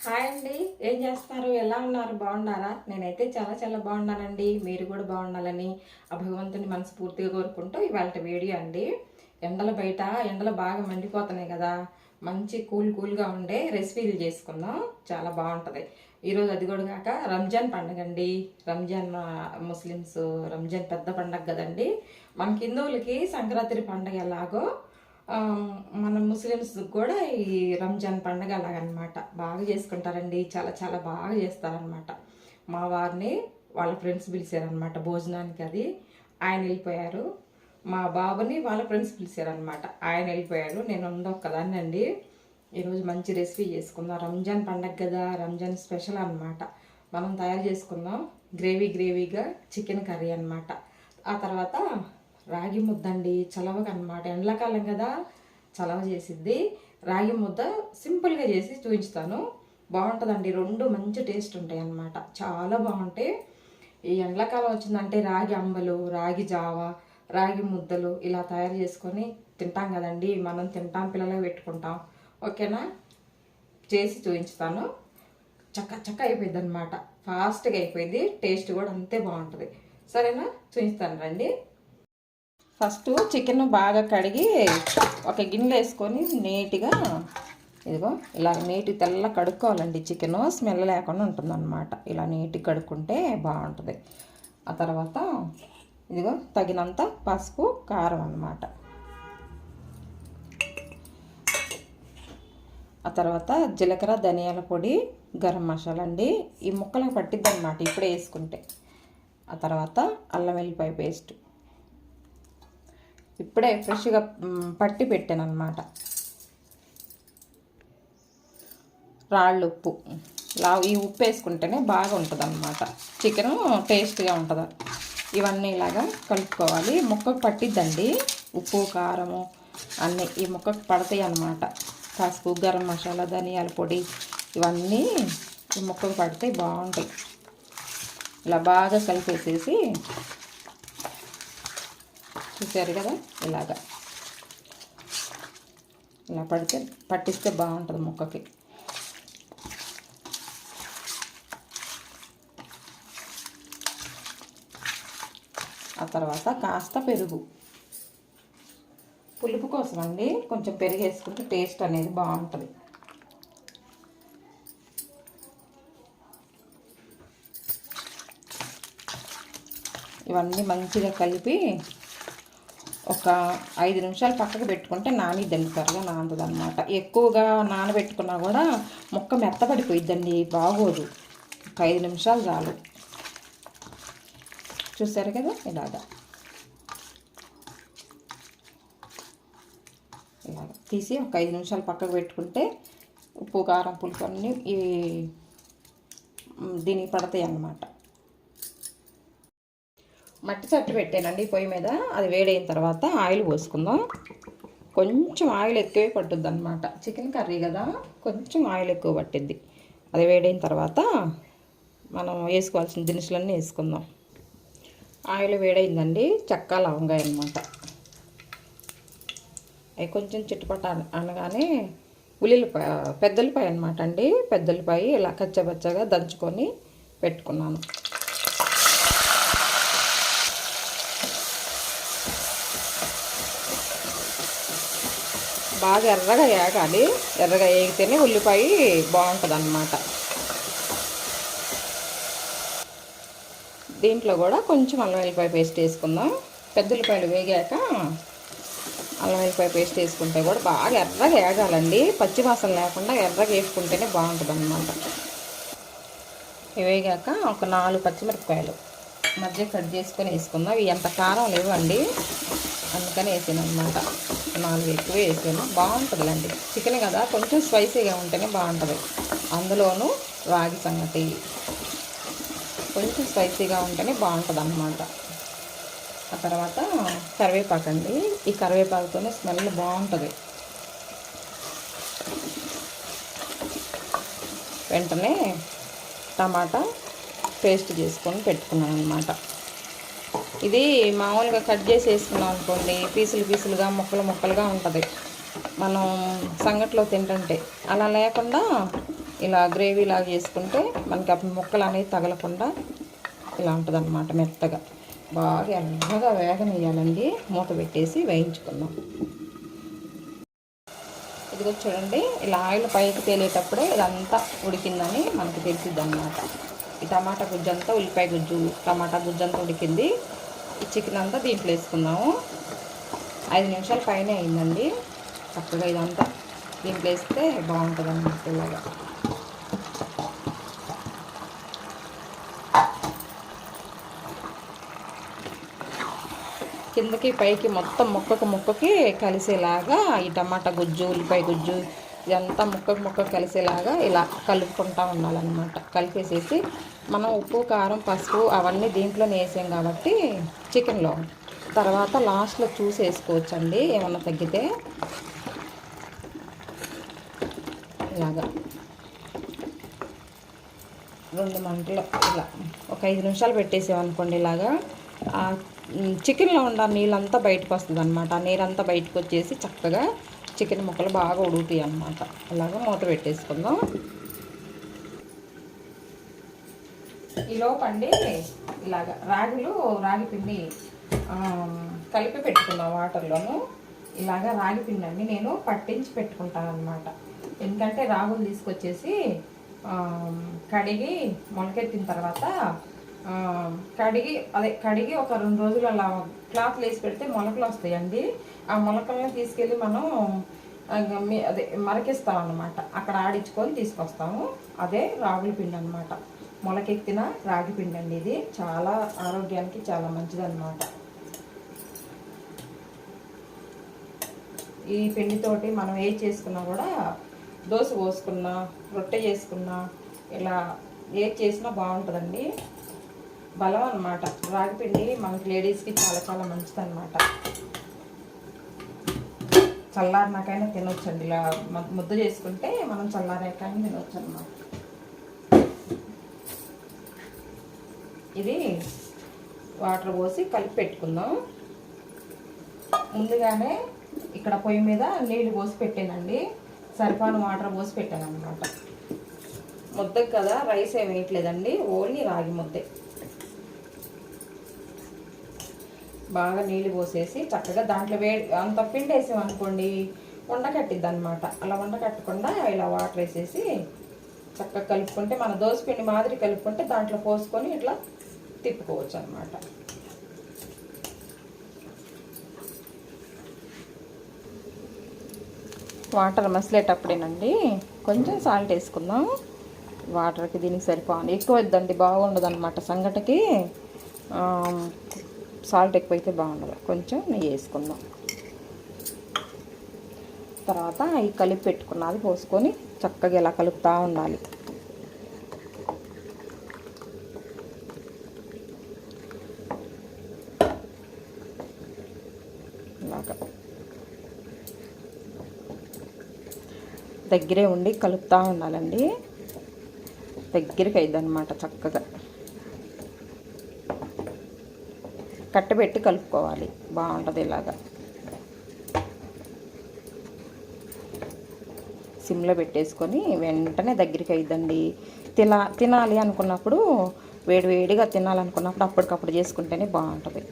Hi అండి. ఏం చేస్తున్నారు? ఎలా ఉన్నారు? బాగున్నారా? నేనైతే చాలా చాలా బాగున్నానండి. మీరు కూడా బాగుండాలని ఆ భగవంతుని మనస్ఫూర్తిగా కోరుకుంటూ ఇవాళ వీడియో అండి. ఎండలు బాగా మండిపోతున్నాయి కదా. మంచి కూల్గా ఉండే రెసిపీలు చేసుకుందాం. చాలా బాగుంటుంది ఈరోజు. అది కూడా కాక రంజాన్ పండుగ అండి. రంజాన్ ముస్లిమ్స్ రంజాన్ పెద్ద పండుగ కదండి. మనకి హిందువులకి సంక్రాంతి పండుగ ఎలాగో మన ముస్లిమ్స్ కూడా ఈ రంజాన్ పండుగ అలాగనమాట బాగా చేసుకుంటారండి. చాలా చాలా బాగా చేస్తారనమాట. మా వారిని వాళ్ళ ఫ్రెండ్స్ పిలిచారనమాట భోజనానికి. అది ఆయన వెళ్ళిపోయారు. మా బాబుని వాళ్ళ ఫ్రెండ్స్ పిలిచారనమాట. ఆయన వెళ్ళిపోయారు. నేను ఒక్కదాన్ని అండి. ఈరోజు మంచి రెసిపీ చేసుకుందాం. రంజాన్ పండగ కదా, రంజాన్ స్పెషల్ అనమాట. మనం తయారు చేసుకుందాం గ్రేవీగా చికెన్ కర్రీ అనమాట. ఆ తర్వాత రాగి ముద్ద అండి, చలవగా అనమాట. ఎండాకాలం కదా, చలవ చేసిద్ది. రాగి ముద్ద సింపుల్గా చేసి చూపించుతాను. బాగుంటుందండి. రెండు మంచి టేస్ట్ ఉంటాయి అన్నమాట. చాలా బాగుంటాయి. ఈ ఎండాకాలం వచ్చిందంటే రాగి అంబలు, రాగి జావ, రాగి ముద్దలు ఇలా తయారు చేసుకొని తింటాం కదండి. మనం తింటాం, పిల్లలకు పెట్టుకుంటాం. ఓకేనా? చేసి చూపించుతాను. చక్క అయిపోయింది అనమాట. ఫాస్ట్గా అయిపోయింది. టేస్ట్ కూడా అంతే బాగుంటుంది. సరేనా? చూపిస్తాను రండి. ఫస్ట్ చికెన్ బాగా కడిగి ఒక గిన్నెలో వేసుకొని నీట్గా ఇదిగో ఇలా నీటి తెల్ల కడుక్కోవాలండి. చికెన్ స్మెల్ లేకుండా ఉంటుందన్నమాట. ఇలా నీట్గా కడుక్కుంటే బాగుంటుంది. ఆ తర్వాత ఇదిగో తగినంత పసుపు, కారం అన్నమాట. ఆ తర్వాత జీలకర్ర, ధనియాల పొడి, గరం మసాలా అండి. ఈ ముక్కలకు పట్టిద్ది అనమాట ఇప్పుడే వేసుకుంటే. ఆ తర్వాత అల్లం వెల్లిపాయ పేస్ట్ ఇప్పుడే ఫ్రెష్గా పట్టి పెట్టాను అనమాట. రాళ్ళు ఉప్పు, ఈ ఉప్పు వేసుకుంటేనే బాగా ఉంటుంది అనమాట. చికెను టేస్ట్గా ఉంటుంది. ఇవన్నీ ఇలాగా కలుపుకోవాలి. ముక్కకు పట్టిద్దండి. ఉప్పు, కారము అన్నీ ఈ ముక్కకు పడతాయి అన్నమాట. పసుపు, గరం మసాలా, ధనియాల పొడి ఇవన్నీ ఈ ముక్కకు పడితే బాగుంటాయి. ఇలా బాగా కలిపేసేసి చూసారు కదా, ఇలా పట్టిస్తే బాగుంటుంది ముక్కకి. ఆ తర్వాత కాస్త పెరుగు, పులుపు కోసం అండి. కొంచెం పెరుగు వేసుకుంటే టేస్ట్ అనేది బాగుంటుంది. ఇవన్నీ మంచిగా కలిపి ఒక 5 నిమిషాలు పక్కకు పెట్టుకుంటే నానిద్దండి. త్వరగా నానుతుంది అనమాట. ఎక్కువగా నానబెట్టుకున్నా కూడా ముక్క మెత్తపడిపోయిద్దండి, బాగోదు. ఒక 5 నిమిషాలు చాలు. చూసారు కదా, ఇలాగా తీసి ఒక 5 నిమిషాలు పక్కకు పెట్టుకుంటే ఉప్పు, కారం, పులుపు అన్నీ దీనికి పడతాయి అన్నమాట. మట్టి చట్టు పెట్టానండి పొయ్యి మీద. అది వేడైన తర్వాత ఆయిల్ పోసుకుందాం. కొంచెం ఆయిల్ ఎక్కువే పట్టుద్ది అనమాట. చికెన్ కర్రీ కదా, కొంచెం ఆయిల్ ఎక్కువ పట్టిద్ది. అది వేడైన తర్వాత మనం వేసుకోవాల్సిన దినుసులన్నీ వేసుకుందాం. ఆయిల్ వేడైందండి. చెక్క, లవంగాయ అనమాట. అవి కొంచెం చిట్టుపట్ట అనగానే పెద్దలపాయ అనమాట అండి. పెద్దలపాయ ఇలా కచ్చబచ్చగా దంచుకొని పెట్టుకున్నాను. బాగా ఎర్రగా వేగాలి. ఎర్రగా వేగితేనే ఉల్లిపాయ బాగుంటుంది అన్నమాట. దీంట్లో కూడా కొంచెం అల్లం వెల్లిపాయ పేస్ట్ వేసుకుందాం. పెద్ద ఉల్లిపాయలు వేగాక అల్లం వెల్లిపాయ పేస్ట్ వేసుకుంటే కూడా బాగా ఎర్రగా వేగాలండి. పచ్చివాసన లేకుండా ఎర్రగా వేసుకుంటేనే బాగుంటుంది అన్నమాట. వేగాక ఒక 4 పచ్చిమిరపకాయలు మధ్య కట్ చేసుకొని వేసుకుందాం. ఇవి ఎంత కారం లేవండి, అందుకని వేసాను అనమాట. 4 ఎక్కువ వేసాను. బాగుంటుందిలేండి. చికెన్ కదా, కొంచెం స్పైసీగా ఉంటేనే బాగుంటుంది. అందులోనూ రాగి సంగటి కొంచెం స్పైసీగా ఉంటేనే బాగుంటుంది అన్నమాట. ఆ తర్వాత కరివేపాకు అండి. ఈ కరివేపాకుతోనే స్మెల్ బాగుంటుంది. వెంటనే టమాటా పేస్ట్ చేసుకొని పెట్టుకున్నాను అనమాట. ఇది మామూలుగా కట్ చేసి వేసుకున్నాం అనుకోండి, పీసులుగా ముక్కలుగా ఉంటుంది మనం సంగట్లో తింటుంటే. అలా లేకుండా ఇలా గ్రేవీ లాగా చేసుకుంటే మనకి అప్పుడు ముక్కలు అనేది తగలకుండా ఇలా ఉంటుంది అన్నమాట. మెత్తగా బాగా ఎర్రగా వేగనియాలండి. మూత పెట్టేసి వేయించుకుందాం. ఇదిగో చూడండి, ఇలా ఆయిల్ పైకి తేలేటప్పుడే ఇదంతా ఉడికిందని మనకు తెలిసిద్ది అన్నమాట. ఈ టమాటా గుజ్జు అంతా, ఉల్లిపాయ గుజ్జు, టమాటా గుజ్జు అంతా ఉడికింది. ఈ చికెన్ అంతా దీంట్లో వేసుకుందాము. 5 నిమిషాల పైన అయిందండి. చక్కగా ఇదంతా దీంట్లో వేస్తే బాగుంటుంది అన్నమాట. ఇలాగా కిందకి పైకి మొత్తం ముక్కకి కలిసేలాగా ఈ టమాటా గుజ్జు, ఉల్లిపాయ గుజ్జు ఇదంతా ముక్కకు కలిసేలాగా ఇలా కలుపుకుంటూ ఉండాలన్నమాట. కలిపేసేసి మనం ఉప్పు, కారం, పసుపు అవన్నీ దీంట్లోనే వేసాం కాబట్టి చికెన్లో తర్వాత లాస్ట్లో చూసి వేసుకోవచ్చండి ఏమన్నా తగ్గితే. ఇలాగా 2 మంటలు ఇలా ఒక 5 నిమిషాలు పెట్టేసామనుకోండి. ఇలాగా చికెన్లో ఉన్న నీళ్ళంతా బయటకు వస్తుంది అన్నమాట. ఆ నీరంతా బయటకు వచ్చేసి చక్కగా చికెన్ ముక్కలు బాగా ఉడుకుతాయి అన్నమాట. అలాగా మూత పెట్టేసుకుందాం. ఈ లోపండి ఇలాగా రాగి పిండి కలిపి పెట్టుకున్నాం వాటర్లోను. ఇలాగా రాగి పిండి అండి నేను పట్టించి పెట్టుకుంటాను అన్నమాట. ఎందుకంటే రాగులు తీసుకొచ్చేసి కడిగి మొలకెత్తిన తర్వాత కడిగి ఒక 2 రోజులు అలా క్లాత్లు వేసి పెడితే మొలకలు వస్తాయండి. ఆ మొలకలను తీసుకెళ్ళి మనం మరకిస్తాం అన్నమాట. అక్కడ ఆడించుకొని తీసుకొస్తాము. అదే రాగుల పిండి అన్నమాట. మొలకెత్తిన రాగి పిండి అండి. ఇది చాలా ఆరోగ్యానికి చాలా మంచిదన్నమాట. ఈ పిండితోటి మనం ఏది చేసుకున్నా కూడా, దోశ పోసుకున్నా, రొట్టె చేసుకున్నా, ఇలా ఏది చేసినా బాగుంటుందండి. బలం అన్నమాట. రాగి పిండి మనకి లేడీస్కి చాలా చాలా మంచిదన్నమాట. చల్లారినాకైనా తినొచ్చండి. ఇలా ముద్ద చేసుకుంటే మనం చల్లారాకైనా తినొచ్చు అన్నమాట. ఇది వాటర్ పోసి కలిపి పెట్టుకుందాం. ముందుగానే ఇక్కడ పొయ్యి మీద నీళ్ళు పోసి పెట్టానండి. సరిపాను వాటర్ పోసి పెట్టాను అన్నమాట. ముద్దకు కదా, రైస్ ఏమి వేయట్లేదండి, ఓన్లీ రాగి ముద్దే. బాగా నీళ్ళు పోసేసి చక్కగా దాంట్లో అంత పిండి వేసామనుకోండి ఉండకట్టిద్ది అనమాట. అలా ఉండకట్టకుండా ఇలా వాటర్ వేసేసి చక్కగా కలుపుకుంటే, మన దోశ పిండి మాదిరి కలుపుకుంటే దాంట్లో పోసుకొని ఇట్లా తిప్పుకోవచ్చు అనమాట. వాటర్ మసిలేటప్పుడేనండి కొంచెం సాల్ట్ వేసుకుందాం. వాటర్కి దీనికి సరిపోను, ఎక్కువ వద్దండి, బాగుండదు అనమాట. సంగటికి సాల్ట్ ఎక్కువైతే బాగుండదు. కొంచెం నెయ్యి వేసుకుందాం. తర్వాత ఈ కలిపి పెట్టుకున్నది పోసుకొని చక్కగా ఇలా కలుపుతూ ఉండాలి. ఇలాగా దగ్గరే ఉండి కలుపుతూ ఉండాలండి. దగ్గరికి అయిద్దనమాట. చక్కగా కట్టబెట్టి కలుపుకోవాలి, బాగుంటుంది. ఇలాగా సిమ్లో పెట్టేసుకొని వెంటనే దగ్గరికి అయిద్దండి. తినాలి అనుకున్నప్పుడు, వేడివేడిగా తినాలనుకున్నప్పుడు అప్పటికప్పుడు చేసుకుంటేనే బాగుంటుంది.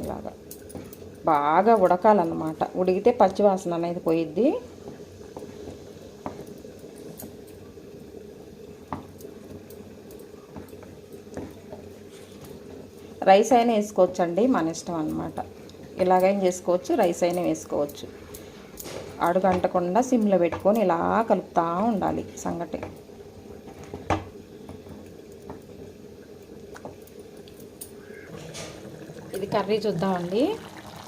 ఇలాగా బాగా ఉడకాలన్నమాట. ఉడికితే పచ్చివాసన అనేది పోయిద్ది. రైస్ అయినా వేసుకోవచ్చండి, మన ఇష్టం అన్నమాట. ఇలాగైనా చేసుకోవచ్చు, రైస్ అయినా వేసుకోవచ్చు. అడుగంటకుండా సిమ్లో పెట్టుకొని ఇలా కలుపుతూ ఉండాలి సంగటి. ఇది కర్రీ చూద్దామండి.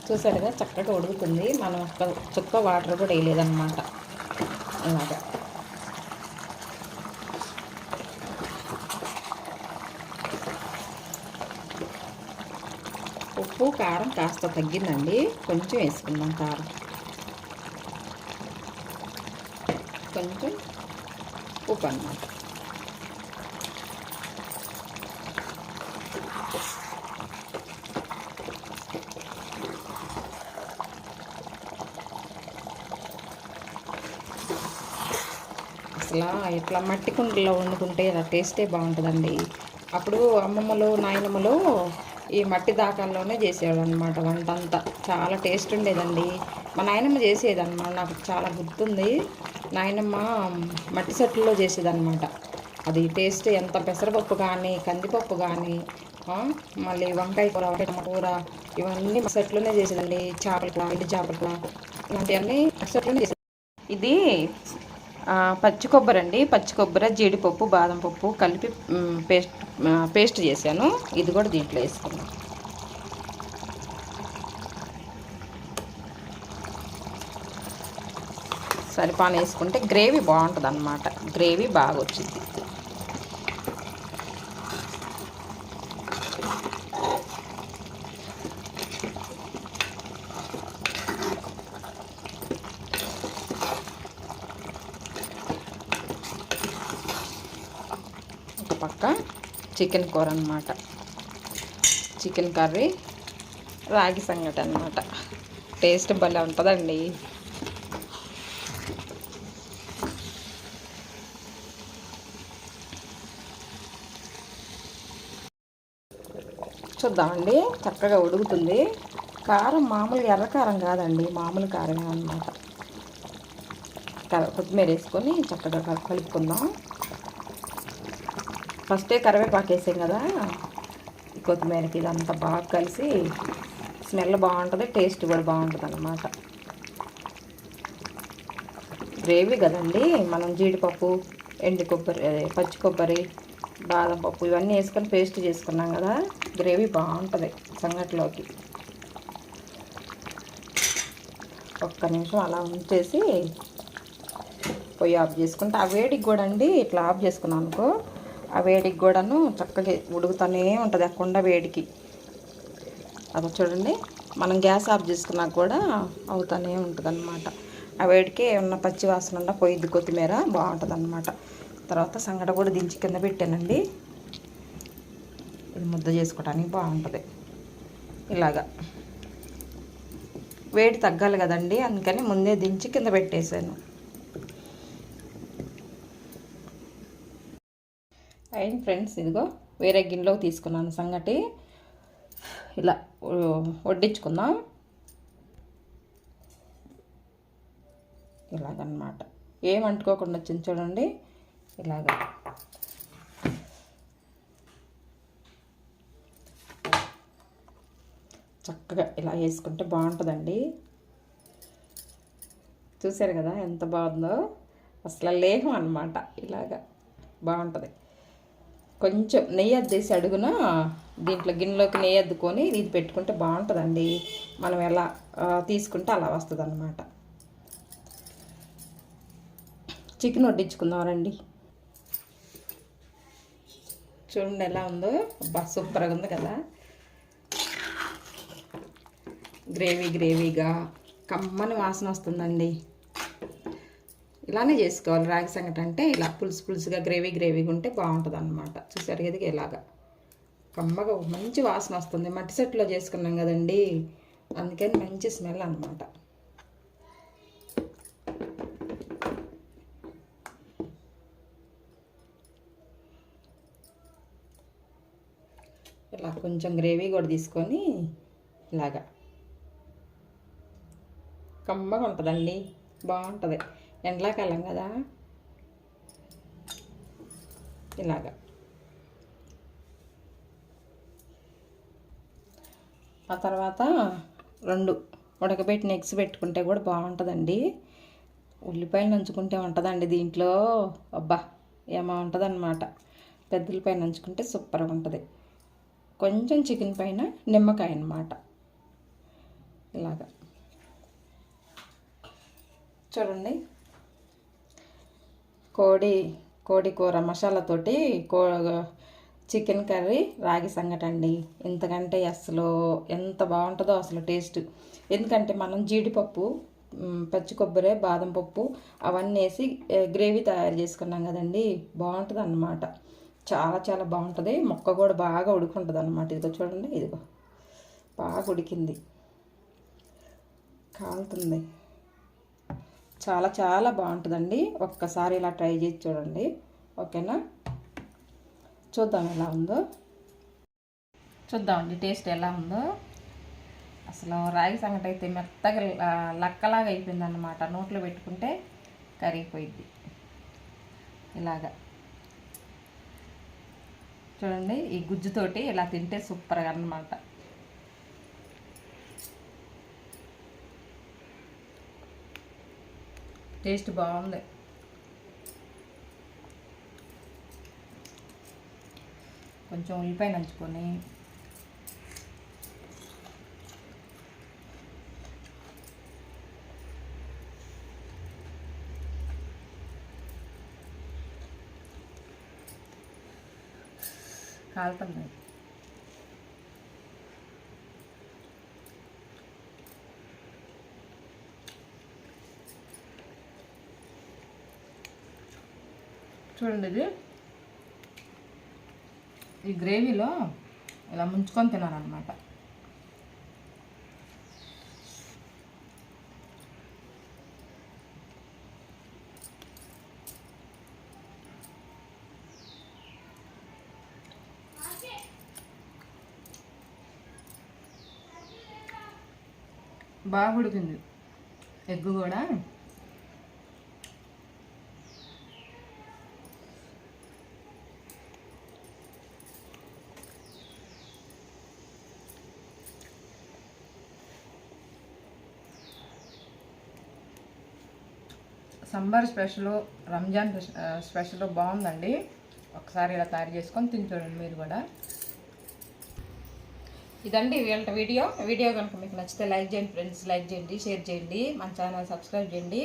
చూసారుగా చక్కగా ఉడుకుతుంది. మనం ఒక్క చుక్క వాటర్ కూడా వేయలేదన్నమాట. ఇలాగా ఉప్పు కారం కాస్త తగ్గిందండి, కొంచెం వేసుకుందాం. కారం కొంచెం, ఉప్పు అన్నమాట. అసలు ఇట్లా మట్టి కుండలో వండుకుంటే ఇలా టేస్టే బాగుంటుందండి. అప్పుడు అమ్మమ్మలు నాయనమ్మలు ఈ మట్టి దాకాల్లోనే చేసేవాళ్ళు అనమాట వంట అంతా. చాలా టేస్ట్ ఉండేదండి. మా నాయనమ్మ చేసేదన్నమాట, నాకు చాలా గుర్తుంది. నాయనమ్మ మట్టి సట్టుల్లో చేసేదన్నమాట. అది టేస్ట్ ఎంత పెసరపప్పు కానీ కందిపప్పు కానీ మళ్ళీ వంకాయ కూర టమాటా కూర ఇవన్నీ మసట్లోనే చేసేదండి. చేపల కూర, ఎండు చేపల కూర ఇలాంటివన్నీ మసట్లోనే చేసేది. ఇది పచ్చి కొబ్బరి అండి. పచ్చి కొబ్బరి, జీడిపప్పు, బాదం పప్పు కలిపి పేస్ట్ చేశాను. ఇది కూడా దీంట్లో వేసుకున్నాను. సరిపాను వేసుకుంటే గ్రేవీ బాగుంటుంది అన్నమాట. గ్రేవీ బాగా వచ్చింది. ఒక పక్క చికెన్ కూర అన్నమాట. చికెన్ కర్రీ, రాగి సంగటి అన్నమాట. టేస్ట్ భలే ఉంటుందండి. చూద్దామండి, చక్కగా ఉడుకుతుంది. కారం మామూలు ఎర్ర కారం కాదండి, మామూలు కారమే అన్నమాట. కొత్తిమీర వేసుకొని చక్కగా కలుపుకుందాం. ఫస్టే కరివేపాకు వేసాం కదా, కొత్తిమీరకి ఇదంతా బాగా కలిసి స్మెల్ బాగుంటుంది, టేస్ట్ కూడా బాగుంటుంది అన్నమాట. గ్రేవీ కదండి, మనం జీడిపప్పు, ఎండు కొబ్బరి, పచ్చి కొబ్బరి, బాదం పప్పు ఇవన్నీ వేసుకొని పేస్ట్ చేసుకున్నాం కదా, గ్రేవీ బాగుంటుంది సంగటిలోకి. ఒక్క నిమిషం అలా ఉంచేసి పొయ్యి ఆఫ్ చేసుకుంటే, ఆ వేడికి కూడా అండి ఇట్లా ఆఫ్ చేసుకున్నాం అనుకో, ఆ వేడికి కూడాను చక్కగా ఉడుకుతూనే ఉంటుంది ఆ కుండ వేడికి. అది చూడండి, మనం గ్యాస్ ఆఫ్ చేసుకున్నాక కూడా అవుతూనే ఉంటుంది అన్నమాట. ఆ వేడికి ఉన్న పచ్చి వాసన ఉండ పోయిద్ది, కొత్తిమీర బాగుంటుంది అన్నమాట. తర్వాత సంగట కూడా దించి కింద పెట్టానండి. ఇది ముద్ద చేసుకోవడానికి బాగుంటుంది. ఇలాగా వేడి తగ్గాలి కదండి, అందుకని ముందే దించి కింద పెట్టేశాను. అయింది ఫ్రెండ్స్, ఇదిగో వేరే గిన్నెలోకి తీసుకున్నాను సంగటి. ఇలా వడ్డించుకుందాం. ఇలాగన్నమాట, ఏం అంటుకోకుండా వచ్చింది చూడండి. ఇలాగా చక్కగా ఇలా వేసుకుంటే బాగుంటుందండి. చూసారు కదా ఎంత బాగుందో, అసలు లేహం అన్నమాట. ఇలాగా బాగుంటుంది. కొంచెం నెయ్యి అద్దేసి అడుగున దీంట్లో గిన్నెలోకి నెయ్యి అద్దుకొని ఇది పెట్టుకుంటే బాగుంటుందండి. మనం ఎలా తీసుకుంటే అలా వస్తుంది అన్నమాట. చికెన్ వడ్డించుకుందాం రండి. చూడండి ఎలా ఉందో, సూపర్గా ఉంది కదా. గ్రేవీగా కమ్మని వాసన వస్తుందండి. ఇలానే చేసుకోవాలి రాగి సంగటి అంటే, ఇలా పులుసుగా గ్రేవీగా ఉంటే బాగుంటుంది అన్నమాట. చూసారు కదా, ఇలాగా కమ్మగా మంచి వాసన వస్తుంది. మట్టి సెట్లో చేసుకున్నాం కదండి, అందుకని మంచి స్మెల్ అన్నమాట. ఇలా కొంచెం గ్రేవీ కూడా తీసుకొని ఇలాగా కమ్మగా ఉంటుందండి, బాగుంటుంది. ఎండాకాలం కదా, ఇలాగా. ఆ తర్వాత 2 ఉడకబెట్టిన ఎగ్స్ పెట్టుకుంటే కూడా బాగుంటుందండి. ఉల్లిపాయలు నంచుకుంటే ఉంటుందండి దీంట్లో, అబ్బా ఏమో ఉంటుంది అన్నమాట. పెద్ద ఉల్లిపాయ నంచుకుంటే సూపర్గా ఉంటుంది. కొంచెం చికెన్ పైన నిమ్మకాయ అన్నమాట. ఇలాగా చూడండి, కోడి కూర మసాలాతోటి చికెన్ కర్రీ, రాగి సంగటి అండి. ఇంతకంటే అసలు ఎంత బాగుంటుందో అసలు టేస్ట్. ఎందుకంటే మనం జీడిపప్పు, పచ్చి కొబ్బరి, బాదం పప్పు అవన్నీ వేసి గ్రేవీ తయారు చేసుకున్నాం కదండి, బాగుంటుంది అన్నమాట. చాలా చాలా బాగుంటుంది. ముక్క కూడా బాగా ఉడుకుంటుంది అన్నమాట. ఇదిగో చూడండి, ఇదిగో బాగా ఉడికింది, కాలుతుంది. చాలా చాలా బాగుంటుందండి. ఒక్కసారి ఇలా ట్రై చేసి చూడండి. ఓకేనా, చూద్దాం ఎలా ఉందో. చూద్దామండి టేస్ట్ ఎలా ఉందో. అసలు రాగి సంగటి అయితే మెత్తగా లక్కలాగా అయిపోయిందన్నమాట. నోట్లో పెట్టుకుంటే కరిగిపోయిద్ది ఇలాగా. చూడండి, ఈ గుజ్జుతోటి ఇలా తింటే సూపర్గా అన్నమాట. టేస్ట్ బాగుంది. కొంచెం ఉల్లిపాయ నంచుకొని కాలుతుంది. చూడండి, ఇది ఈ గ్రేవీలో ఇలా ముంచుకొని తినాలన్నమాట. బాగా ఉడికింది ఎగ్ కూడా. సమ్మర్ స్పెషల్, రంజాన్ స్పెషల్ బాగుందండి. ఒకసారి ఇలా తయారు చేసుకొని తిని చూడండి మీరు కూడా. ఇదండి వీళ్ళ వీడియో కనుక మీకు నచ్చితే లైక్ చేయండి ఫ్రెండ్స్, లైక్ చేయండి, షేర్ చేయండి, మన ఛానల్ సబ్స్క్రైబ్ చేయండి,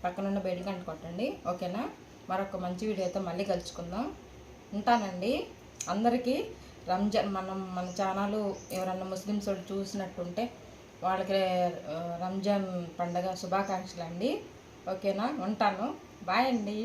పక్కనున్న బెల్ గంట కొట్టండి. ఓకేనా, మరొక మంచి వీడియోతో మళ్ళీ కలుసుకుందాం. ఉంటానండి. అందరికీ రంజాన్ మన ఛానల్ ఎవరన్నా ముస్లిమ్స్ చూసినట్టుంటే వాళ్ళకి రంజాన్ పండగ శుభాకాంక్షలు అండి. ఓకేనా, ఉంటాను. బాయ్ అండి.